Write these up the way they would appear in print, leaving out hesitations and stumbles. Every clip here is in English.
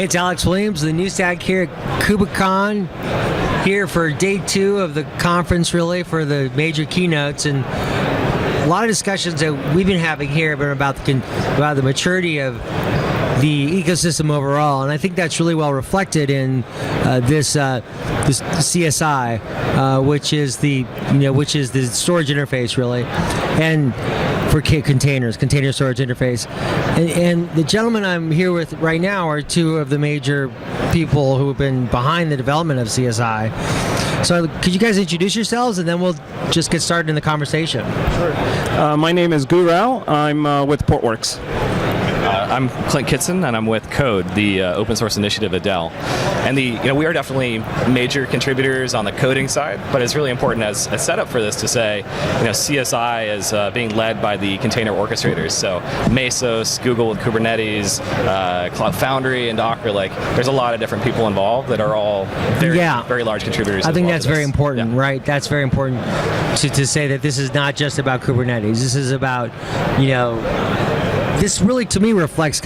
Hey, it's Alex Williams, the news tag here at KubeCon, here for day 2 of the conference, really, for the major keynotes. And a lot of discussions that we've been having here have been about the maturity of the ecosystem overall, and I think that's really well reflected in this CSI, which is the storage interface, really, and for container storage interface. And the gentlemen I'm here with right now are 2 of the major people who have been behind the development of CSI. So could you guys introduce yourselves, and then we'll just get started in the conversation. Sure. My name is Goutham. I'm with Portworx. I'm Clint Kitson, and I'm with Code, the open source initiative at Dell. And we are definitely major contributors on the coding side, but it's really important as a setup for this to say, CSI is being led by the container orchestrators. So Mesos, Google with Kubernetes, Cloud Foundry, and Docker. There's a lot of different people involved that are all very large contributors. I think that's very important, right? That's very important to say that this is not just about Kubernetes. This is about, this really, to me, reflects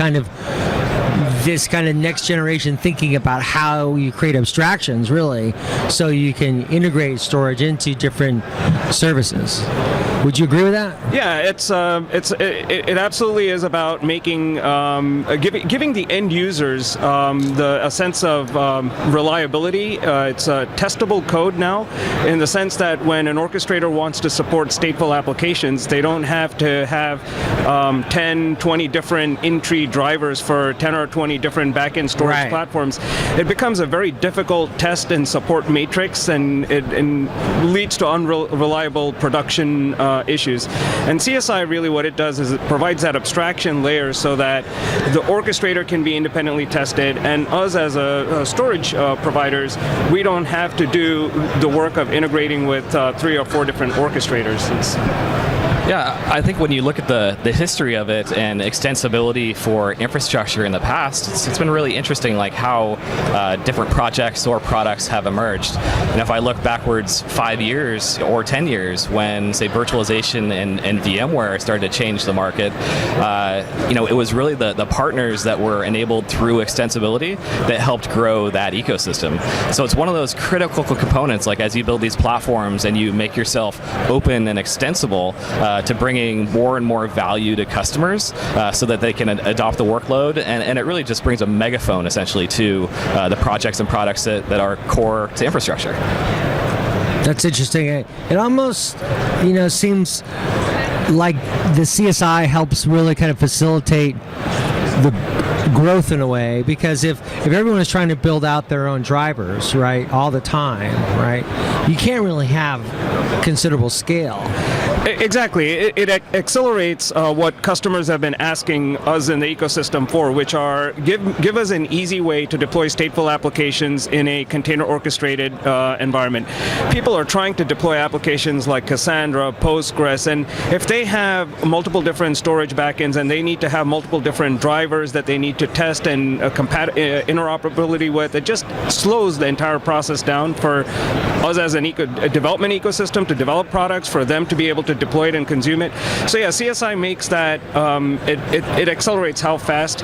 this kind of next generation thinking about how you create abstractions, really, so you can integrate storage into different services. Would you agree with that? Yeah, it absolutely is about making giving the end users a sense of reliability. It's testable code now, in the sense that when an orchestrator wants to support stateful applications, they don't have to have 10, 20 different in-tree drivers for 10 or 20 different backend storage platforms. It becomes a very difficult test and support matrix, and it leads to unreliable production issues. And CSI, really what it does is it provides that abstraction layer so that the orchestrator can be independently tested, and us as a storage providers, we don't have to do the work of integrating with 3 or 4 different orchestrators. Yeah, I think when you look at the history of it and extensibility for infrastructure in the past, it's been really interesting, how different projects or products have emerged. If I look backwards 5 years or 10 years, when, say, virtualization and VMware started to change the market, it was really the partners that were enabled through extensibility that helped grow that ecosystem. So it's one of those critical components, as you build these platforms and you make yourself open and extensible, to bringing more and more value to customers so that they can adopt the workload. And it really just brings a megaphone, essentially, to the projects and products that are core to infrastructure. That's interesting. It almost, seems like the CSI helps really kind of facilitate the growth in a way, because if everyone is trying to build out their own drivers, right, all the time, right, you can't really have considerable scale. Exactly. It accelerates what customers have been asking us in the ecosystem for, which are give us an easy way to deploy stateful applications in a container orchestrated environment. People are trying to deploy applications like Cassandra, Postgres, and if they have multiple different storage backends and they need to have multiple different drivers that they need to test and interoperability with, it just slows the entire process down for us as a development ecosystem to develop products, for them to be able to deploy it and consume it. So yeah, CSI makes that, it accelerates how fast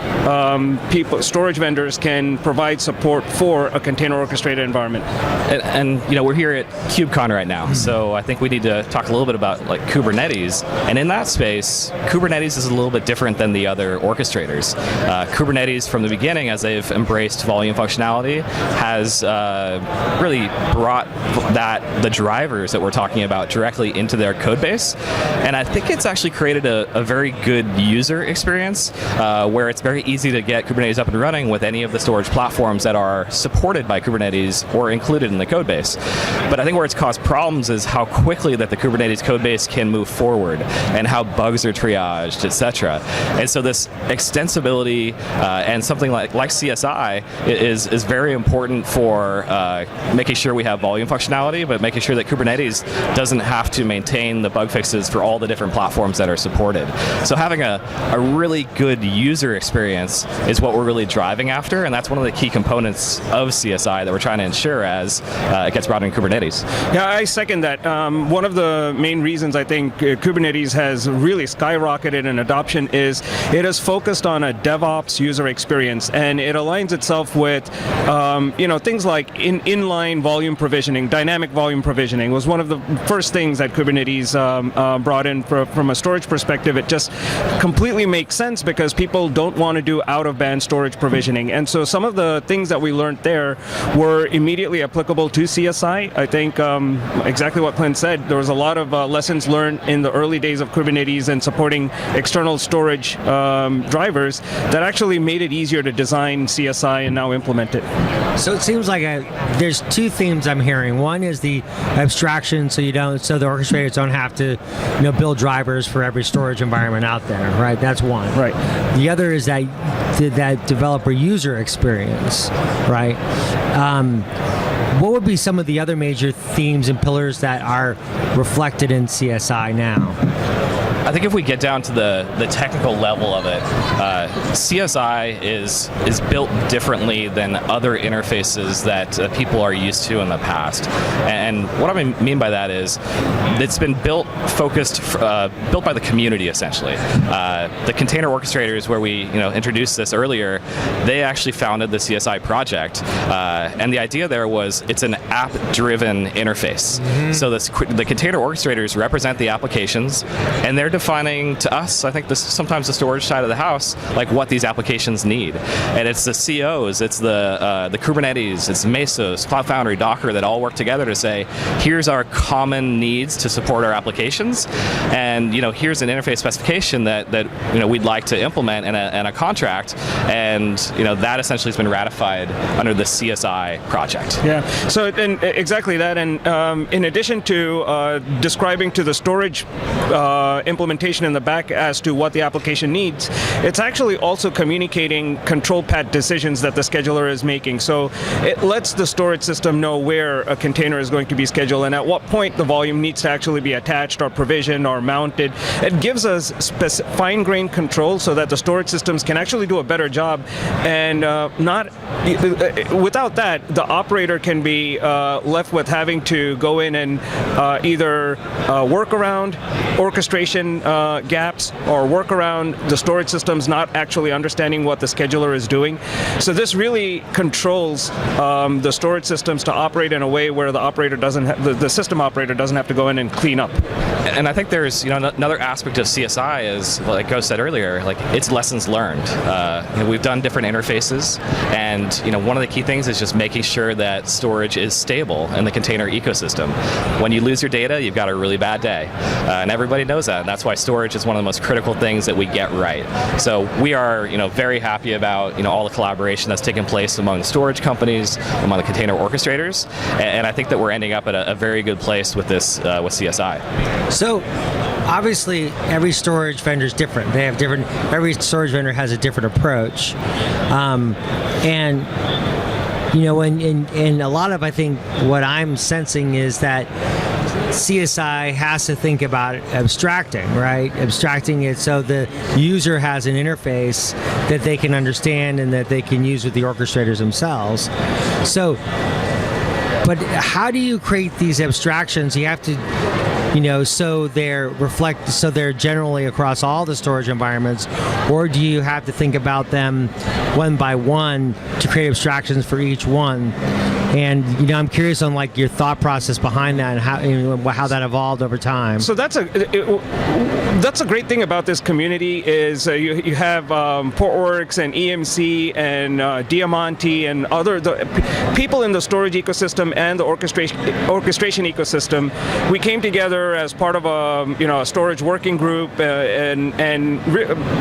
storage vendors can provide support for a container orchestrated environment. And we're here at KubeCon right now, so I think we need to talk a little bit about Kubernetes. And in that space, Kubernetes is a little bit different than the other orchestrators. Kubernetes, from the beginning, as they've embraced volume functionality, has really brought the drivers that we're talking about directly into their code base. And I think it's actually created a very good user experience where it's very easy to get Kubernetes up and running with any of the storage platforms that are supported by Kubernetes or included in the code base. But I think where it's caused problems is how quickly that the Kubernetes code base can move forward and how bugs are triaged, etc. And so this extensibility and something like CSI is very important for making sure we have volume functionality, but making sure that Kubernetes doesn't have to maintain the bug bug fixes for all the different platforms that are supported. So having a really good user experience is what we're really driving after, and that's one of the key components of CSI that we're trying to ensure as it gets brought in Kubernetes. Yeah, I second that. One of the main reasons I think Kubernetes has really skyrocketed in adoption is it is focused on a DevOps user experience, and it aligns itself with things like inline volume provisioning. Dynamic volume provisioning was one of the first things that Kubernetes brought in from a storage perspective. It just completely makes sense because people don't want to do out-of-band storage provisioning. And so some of the things that we learned there were immediately applicable to CSI. I think exactly what Clint said, there was a lot of lessons learned in the early days of Kubernetes and supporting external storage drivers that actually made it easier to design CSI and now implement it. So it seems like there's two themes I'm hearing. One is the abstraction, so the orchestrators don't have to build drivers for every storage environment out there, right? That's one. Right. The other is that developer user experience, right? What would be some of the other major themes and pillars that are reflected in CSI now? I think if we get down to the technical level of it, CSI is built differently than other interfaces that people are used to in the past. And what I mean by that is it's been built by the community, essentially. The container orchestrators, where we introduced this earlier, they actually founded the CSI project. And the idea there was it's an app-driven interface. Mm-hmm. So the container orchestrators represent the applications, and they're defining to us, I think sometimes the storage side of the house, like what these applications need. And it's the COs, it's the Kubernetes, it's Mesos, Cloud Foundry, Docker that all work together to say, here's our common needs to support our applications, and here's an interface specification that we'd like to implement in a contract, and that essentially has been ratified under the CSI project. Yeah. So and exactly that, and in addition to describing to the storage implementation in the back as to what the application needs, it's actually also communicating control path decisions that the scheduler is making. So it lets the storage system know where a container is going to be scheduled and at what point the volume needs to actually be attached or provisioned or mounted. It gives us fine-grained control so that the storage systems can actually do a better job, and without that, the operator can be left with having to go in and either work around orchestration gaps or work around the storage systems not actually understanding what the scheduler is doing. So this really controls the storage systems to operate in a way where the system operator doesn't have to go in and clean up. And I think there's another aspect of CSI is, like Ghost said earlier, like it's lessons learned. We've done different interfaces, and one of the key things is just making sure that storage is stable in the container ecosystem. When you lose your data, you've got a really bad day, and everybody knows that. And that's why storage is one of the most critical things that we get right. So we are very happy about all the collaboration that's taken place among the storage companies, among the container orchestrators, and I think that we're ending up at a very good place with this with CSI. So obviously every storage vendor is different. Every storage vendor has a different approach, and a lot of, I think, what I'm sensing is that CSI has to think about abstracting, right? Abstracting it so the user has an interface that they can understand and that they can use with the orchestrators themselves. So, but how do you create these abstractions? You have to, so they're generally across all the storage environments, or do you have to think about them one by one to create abstractions for each one? And I'm curious on your thought process behind that and how that evolved over time. So that's a great thing about this community is you have Portworx and EMC and Diamante and other people in the storage ecosystem and the orchestration ecosystem. We came together as part of a storage working group and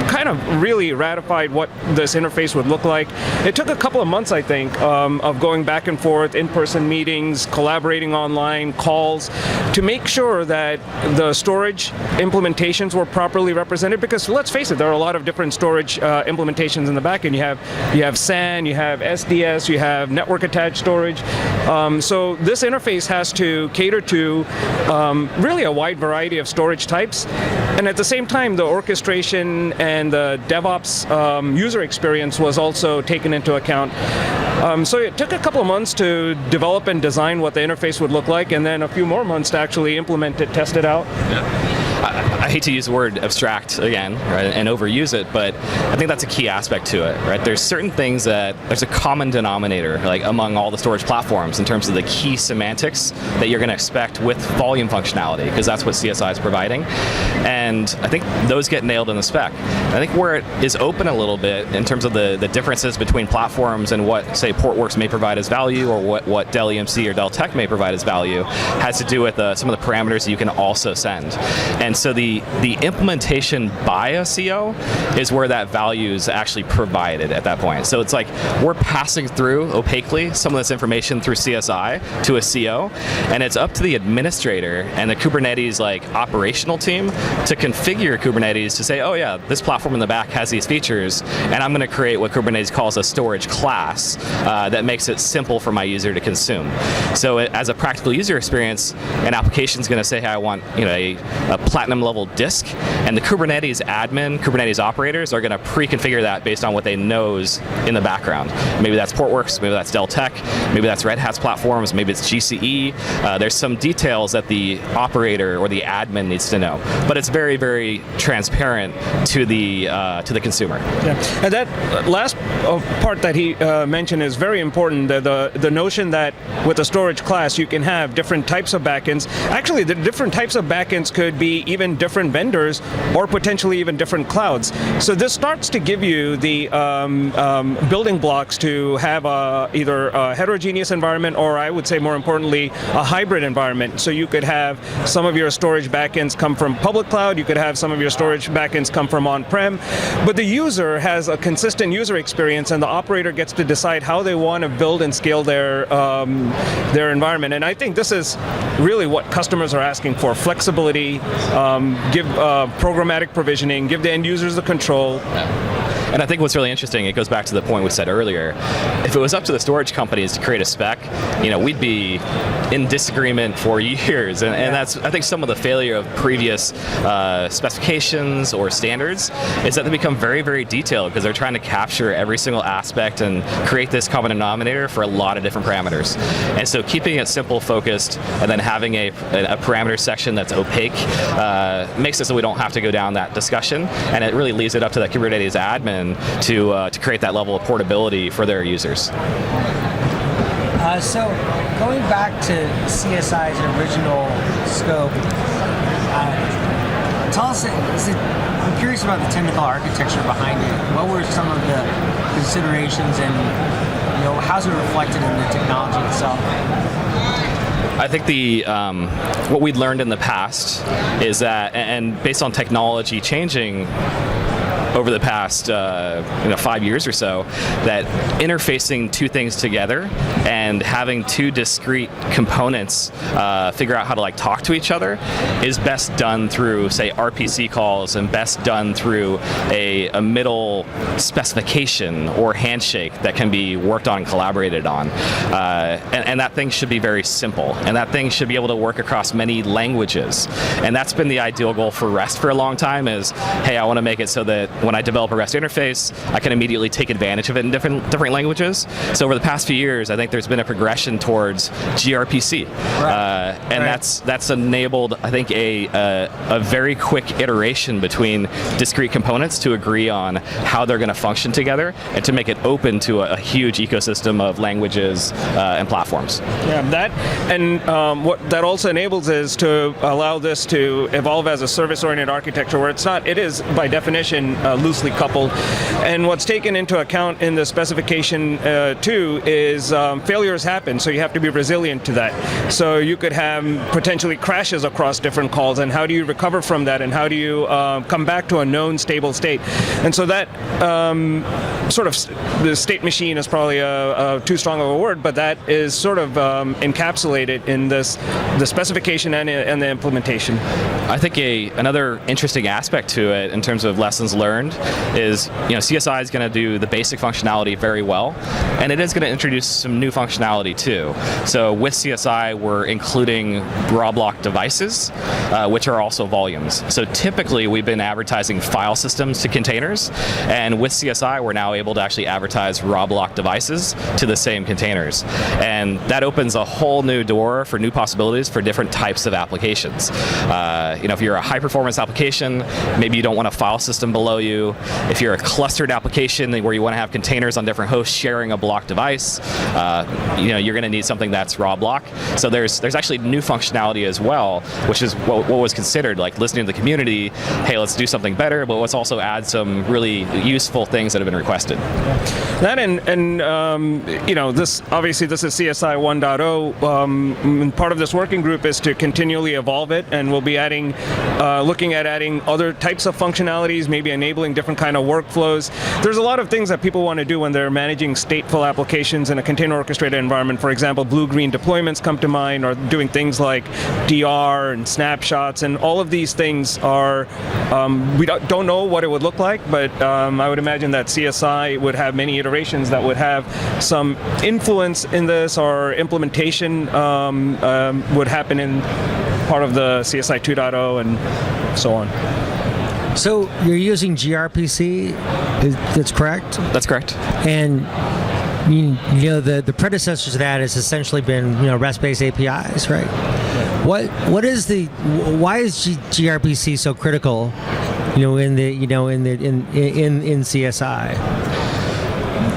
kind of really ratified what this interface would look like. It took a couple of months, I think, of going back and forth, in-person meetings, collaborating online, calls, to make sure that the storage implementations were properly represented, because let's face it, there are a lot of different storage implementations in the back end. You have SAN, you have SDS, you have network attached storage. So this interface has to cater to really really a wide variety of storage types. And at the same time, the orchestration and the DevOps user experience was also taken into account. So it took a couple of months to develop and design what the interface would look like, and then a few more months to actually implement it, test it out. I hate to use the word abstract again, right, and overuse it, but I think that's a key aspect to it, right? There's certain things that there's a common denominator, like among all the storage platforms, in terms of the key semantics that you're going to expect with volume functionality, because that's what CSI is providing. And I think those get nailed in the spec. And I think where it is open a little bit in terms of the differences between platforms and what, say, Portworx may provide as value, or what Dell EMC or Dell Tech may provide as value, has to do with some of the parameters that you can also send. And so the implementation by a CO is where that value is actually provided at that point. So it's like we're passing through opaquely some of this information through CSI to a CO, and it's up to the administrator and the Kubernetes operational team to configure Kubernetes to say, oh yeah, this platform in the back has these features, and I'm going to create what Kubernetes calls a storage class that makes it simple for my user to consume. So as a practical user experience, an application is going to say, hey, I want a platinum level disk, and the Kubernetes admin, Kubernetes operators are going to pre-configure that based on what they knows in the background. Maybe that's Portworx, maybe that's Dell Tech, maybe that's Red Hat's platforms, maybe it's GCE. There's some details that the operator or the admin needs to know, but it's very, very transparent to the consumer. Yeah. And that last part that he mentioned is very important. The notion that with a storage class you can have different types of backends. Actually, the different types of backends could be even different vendors or potentially even different clouds. So this starts to give you the building blocks to have either a heterogeneous environment, or I would say more importantly, a hybrid environment. So you could have some of your storage backends come from public cloud, you could have some of your storage backends come from on-prem, but the user has a consistent user experience, and the operator gets to decide how they want to build and scale their environment. And I think this is really what customers are asking for: flexibility, give programmatic provisioning, give the end users the control. And I think what's really interesting, it goes back to the point we said earlier, if it was up to the storage companies to create a spec, we'd be in disagreement for years. And that's, I think, some of the failure of previous specifications or standards is that they become very, very detailed because they're trying to capture every single aspect and create this common denominator for a lot of different parameters. And so keeping it simple, focused, and then having a parameter section that's opaque makes it so we don't have to go down that discussion, and it really leaves it up to that Kubernetes admin to create that level of portability for their users. So going back to CSI's original scope, tell us, I'm curious about the technical architecture behind it. What were some of the considerations, and how's it reflected in the technology itself? I think what we'd learned in the past is that, and based on technology changing over the past 5 years or so, that interfacing two things together and having two discrete components figure out how to talk to each other is best done through, say, RPC calls, and best done through a middle specification or handshake that can be worked on and collaborated on. And that thing should be very simple, and that thing should be able to work across many languages. And that's been the ideal goal for REST for a long time, is, hey, I want to make it so that when I develop a REST interface, I can immediately take advantage of it in different languages. So over the past few years, I think there's been a progression towards gRPC, and that's enabled, I think, a very quick iteration between discrete components to agree on how they're going to function together, and to make it open to a huge ecosystem of languages and platforms. Yeah, what that also enables is to allow this to evolve as a service-oriented architecture, where it is by definition loosely coupled. And what's taken into account in the specification too is failures happen, so you have to be resilient to that. So you could have potentially crashes across different calls, and how do you recover from that, and how do you come back to a known stable state? And so that sort of, the state machine is probably too strong of a word, but that is sort of encapsulated in the specification and the implementation. I think another interesting aspect to it in terms of lessons learned learned is, CSI is going to do the basic functionality very well, and it is going to introduce some new functionality too. So with CSI, we're including raw block devices, which are also volumes. So typically, we've been advertising file systems to containers, and with CSI, we're now able to actually advertise raw block devices to the same containers. And that opens a whole new door for new possibilities for different types of applications. If you're a high-performance application, maybe you don't want a file system below you. If you're a clustered application where you want to have containers on different hosts sharing a block device, you're going to need something that's raw block. So there's actually new functionality as well, which is what was considered, like listening to the community, hey, let's do something better, but let's also add some really useful things that have been requested. That this is CSI 1.0. Part of this working group is to continually evolve it, and we'll be looking at adding other types of functionalities, maybe enabling different kind of workflows. There's a lot of things that people want to do when they're managing stateful applications in a container orchestrated environment. For example, blue-green deployments come to mind, or doing things like DR and snapshots, and all of these things are, we don't know what it would look like, but I would imagine that CSI would have many iterations that would have some influence in this, or implementation would happen in part of the CSI 2.0 and so on. So you're using gRPC, that's correct? That's correct. And the predecessor to that has essentially been REST-based APIs, right? Why is gRPC so critical, in CSI?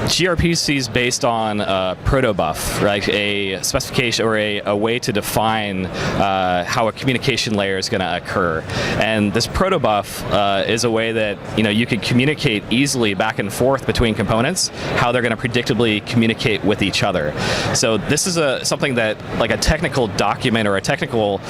gRPC is based on protobuf, right? A specification or a way to define how a communication layer is going to occur. And this protobuf is a way that you can communicate easily back and forth between components, how they're going to predictably communicate with each other. So this is something that, like a technical document or a technical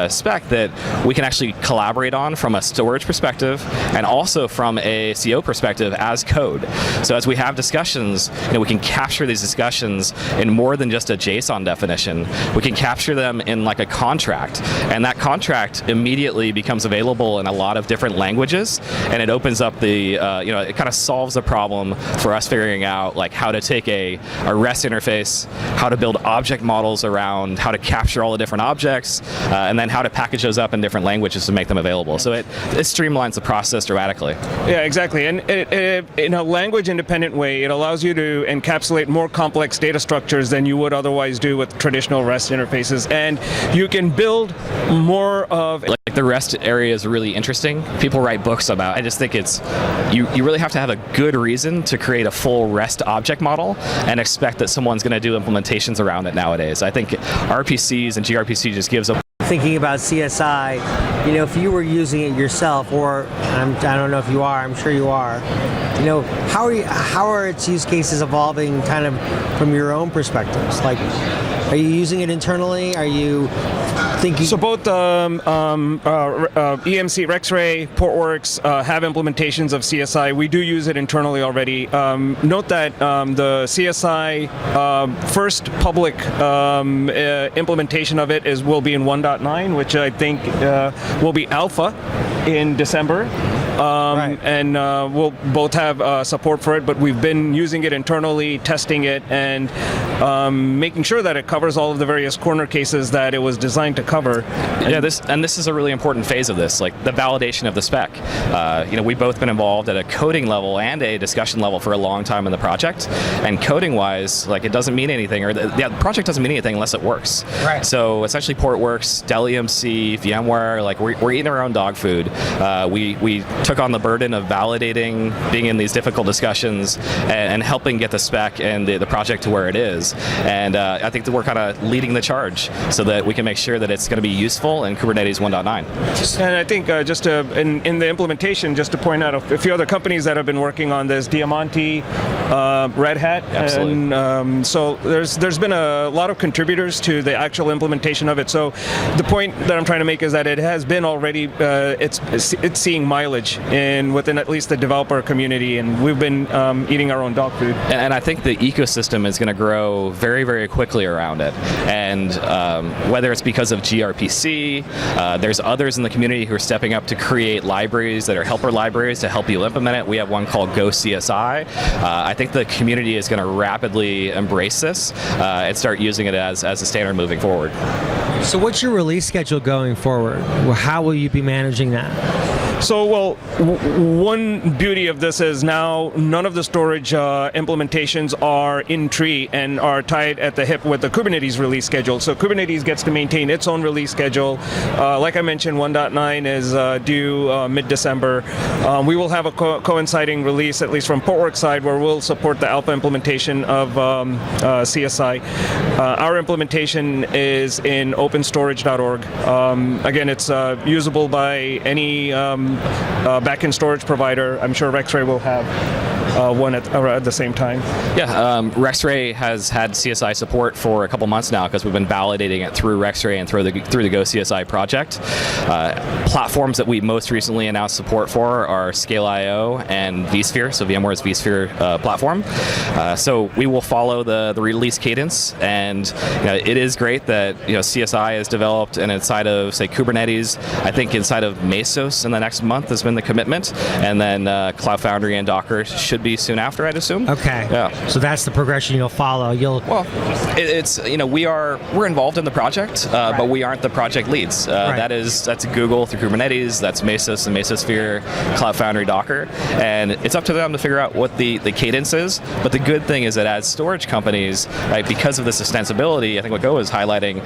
spec, that we can actually collaborate on from a storage perspective and also from a CO perspective as code. So as we have discussions, we can capture these discussions in more than just a JSON definition. We can capture them in like a contract, and that contract immediately becomes available in a lot of different languages, and it opens up the, it kind of solves the problem for us figuring out like how to take a REST interface, how to build object models around, how to capture all the different objects, and then how to package those up in different languages to make them available. So it streamlines the process dramatically. Yeah, exactly. And in a language-independent way, it allows you to encapsulate more complex data structures than you would otherwise do with traditional REST interfaces. And you can build more of... Like the REST area is really interesting. People write books about it. I just think you really have to have a good reason to create a full REST object model and expect that someone's going to do implementations around it nowadays. I think RPCs and gRPC just gives a... Thinking about CSI, if you were using it yourself, or I don't know if you are, I'm sure you are, how are its use cases evolving kind of from your own perspectives? Like, are you using it internally? Are you thinking? So both EMC, Rexray, Portworx have implementations of CSI. We do use it internally already. Note that the CSI first public implementation of it will be in 1.9, which I think will be alpha in December. Right. And we'll both have support for it, but we've been using it internally, testing it, and making sure that it covers all of the various corner cases that it was designed to cover. Yeah, this is a really important phase of this, like the validation of the spec. We've both been involved at a coding level and a discussion level for a long time in the project, and coding-wise, like it doesn't mean anything, or the project doesn't mean anything unless it works. Right. So essentially, Portworx, Dell EMC, VMware, like we're eating our own dog food. We took on the burden of validating, being in these difficult discussions, and helping get the spec and the project to where it is. And I think that we're kind of leading the charge so that we can make sure that it's going to be useful in Kubernetes 1.9. And I think just in the implementation, just to point out a few other companies that have been working on this, Diamante, Red Hat. Absolutely. And so there's been a lot of contributors to the actual implementation of it. So the point that I'm trying to make is that it has been already, it's seeing mileage change within at least the developer community, and we've been eating our own dog food. And I think the ecosystem is going to grow very, very quickly around it. And whether it's because of gRPC, there's others in the community who are stepping up to create libraries that are helper libraries to help you implement it. We have one called Go CSI. I think the community is going to rapidly embrace this and start using it as a standard moving forward. So what's your release schedule going forward? How will you be managing that? So, well, one beauty of this is now none of the storage implementations are in tree and are tied at the hip with the Kubernetes release schedule. So Kubernetes gets to maintain its own release schedule. Like I mentioned, 1.9 is due mid-December. We will have a coinciding release, at least from Portworx side, where we'll support the alpha implementation of CSI. Our implementation is in openStorage.org. Again, it's usable by any backend storage provider. I'm sure Rexray will have one at the same time. Yeah, Rexray has had CSI support for a couple months now because we've been validating it through Rexray and through the Go CSI project. Platforms that we most recently announced support for are Scale.io and vSphere, so VMware's vSphere platform. So we will follow the release cadence, and it is great that CSI is developed and inside of, say, Kubernetes. I think inside of Mesos in the next month has been the commitment, and then Cloud Foundry and Docker should be soon after, I'd assume. Okay. Yeah. So that's the progression you'll follow. It's we're involved in the project, right. but we aren't the project leads. Right. That's Google through Kubernetes. That's Mesos and Mesosphere, Cloud Foundry, Docker, and it's up to them to figure out what the cadence is. But the good thing is that as storage companies, right, because of this extensibility, I think what Go is highlighting,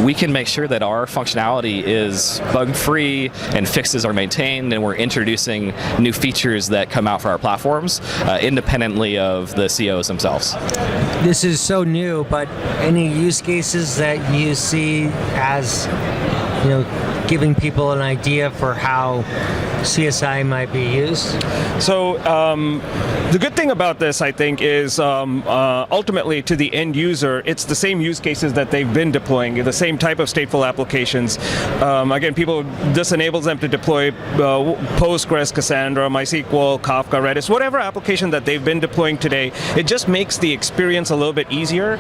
we can make sure that our functionality is bug-free and fixes are maintained, and we're introducing new features that come out for our platforms independently of the COs themselves. This is so new, but any use cases that you see as giving people an idea for how CSI might be used? So the good thing about this, I think, is ultimately to the end user, it's the same use cases that they've been deploying, the same type of stateful applications. Again, this enables them to deploy Postgres, Cassandra, MySQL, Kafka, Redis, whatever application that they've been deploying today. It just makes the experience a little bit easier,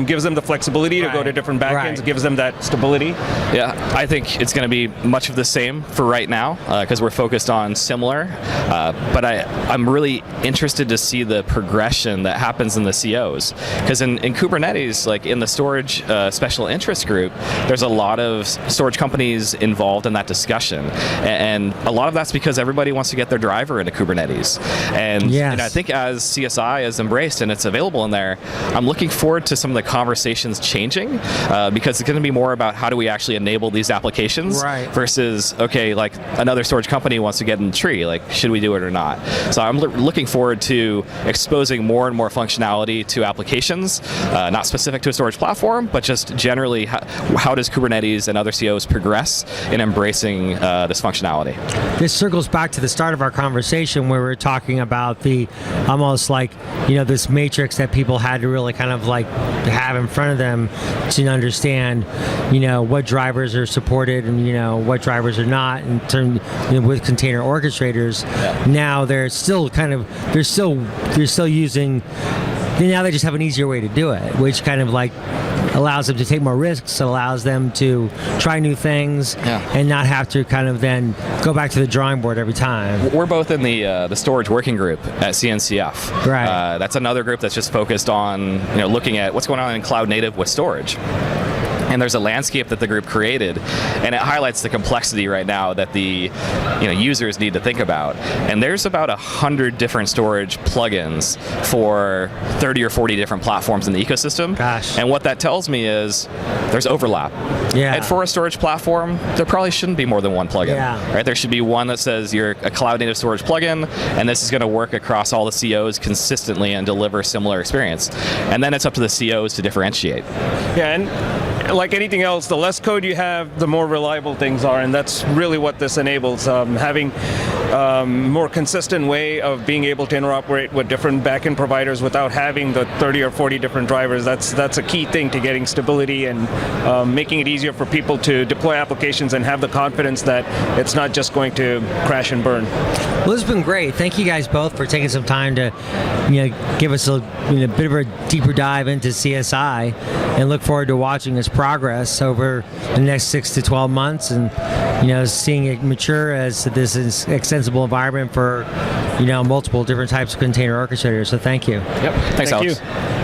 gives them the flexibility to go to different backends, gives them that stability. Yeah, I think it's going to be much of the same for right now because we're focused on similar, but I'm really interested to see the progression that happens in the COs, because in Kubernetes, like in the storage special interest group, there's a lot of storage companies involved in that discussion, and a lot of that's because everybody wants to get their driver into Kubernetes, and I think as CSI is embraced and it's available in there, I'm looking forward to some of the conversations changing, because it's going to be more about how do we actually enable these applications versus, okay, like another storage company wants to get in the tree, like should we do it or not? So I'm looking forward to exposing more and more functionality to applications, not specific to a storage platform, but just generally how does Kubernetes and other COs progress in embracing this functionality. This circles back to the start of our conversation where we were talking about the almost like, this matrix that people had to really kind of like have in front of them to understand, what drivers are supported and, what drivers are not in terms, with container orchestrators. Yeah. Now they're still using, now they just have an easier way to do it, which kind of like allows them to take more risks, allows them to try new things, and not have to kind of then go back to the drawing board every time. We're both in the storage working group at CNCF. Right. That's another group that's just focused on looking at what's going on in cloud native with storage. And there's a landscape that the group created, and it highlights the complexity right now that the users need to think about. And there's about 100 different storage plugins for 30 or 40 different platforms in the ecosystem. Gosh. And what that tells me is there's overlap. Yeah. And for a storage platform, there probably shouldn't be more than one plugin. Yeah. Right? There should be one that says you're a cloud native storage plugin, and this is going to work across all the COs consistently and deliver similar experience. And then it's up to the COs to differentiate. Yeah, and like anything else, the less code you have, the more reliable things are, and that's really what this enables. Having more consistent way of being able to interoperate with different backend providers without having the 30 or 40 different drivers. That's a key thing to getting stability and making it easier for people to deploy applications and have the confidence that it's not just going to crash and burn. Well, this has been great. Thank you guys both for taking some time to, give us a bit of a deeper dive into CSI, and look forward to watching its progress over the next 6 to 12 months, and seeing it mature as this is extensible environment for multiple different types of container orchestrators. So thank you. Yep. Thanks, Thank Alex. you.